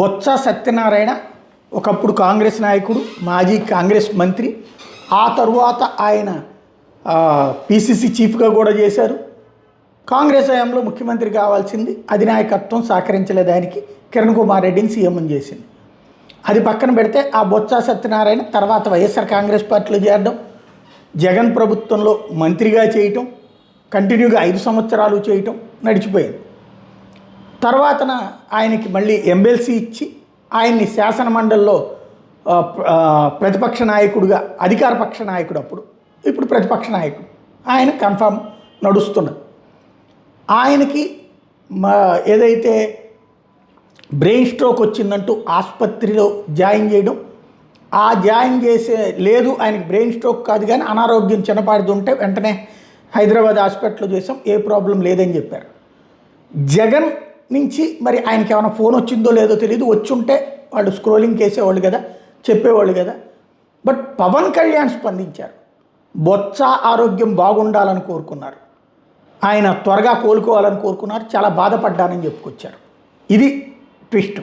బొత్స సత్యనారాయణ ఒకప్పుడు కాంగ్రెస్ నాయకుడు, మాజీ కాంగ్రెస్ మంత్రి. ఆ తరువాత ఆయన పిసిసి చీఫ్గా కూడా చేశారు. కాంగ్రెస్ హయాంలో ముఖ్యమంత్రి కావాల్సింది అధినాయకత్వం సహకరించలేదు, ఆయనకి కిరణ్ కుమార్ రెడ్డిని సీఎం చేసింది. అది పక్కన పెడితే ఆ బొత్స సత్యనారాయణ తర్వాత వైఎస్ఆర్ కాంగ్రెస్ పార్టీలో చేరడం, జగన్ ప్రభుత్వంలో మంత్రిగా చేయటం, కంటిన్యూగా 5 సంవత్సరాలు చేయటం నడిచిపోయింది. తర్వాతన ఆయనకి మళ్ళీ ఎమ్మెల్సీ ఇచ్చి ఆయన్ని శాసనమండలిలో ప్రతిపక్ష నాయకుడిగా, అధికార పక్ష నాయకుడు ఇప్పుడు ప్రతిపక్ష నాయకుడు ఆయన కన్ఫామ్ నడుస్తున్నది. ఆయనకి ఏదైతే బ్రెయిన్ స్ట్రోక్ వచ్చిందంటూ ఆసుపత్రిలో జాయిన్ చేయడం, ఆ జాయిన్ చేసే లేదు ఆయనకి బ్రెయిన్ స్ట్రోక్ కాదు కానీ అనారోగ్యం చిన్నపాటిది వెంటనే హైదరాబాద్ హాస్పిటల్లో చేసాం, ఏ ప్రాబ్లం లేదని చెప్పారు. జగన్ నుంచి మరి ఆయనకి ఏమైనా ఫోన్ వచ్చిందో లేదో తెలియదు, వచ్చుంటే వాళ్ళు స్క్రోలింగ్ చేసేవాళ్ళు కదా, చెప్పేవాళ్ళు కదా. బట్ పవన్ కళ్యాణ్ స్పందించారు, బొత్స ఆరోగ్యం బాగుండాలని కోరుకున్నారు, ఆయన త్వరగా కోలుకోవాలని కోరుకున్నారు, చాలా బాధపడ్డానని చెప్పుకొచ్చారు. ఇది ట్విస్ట్.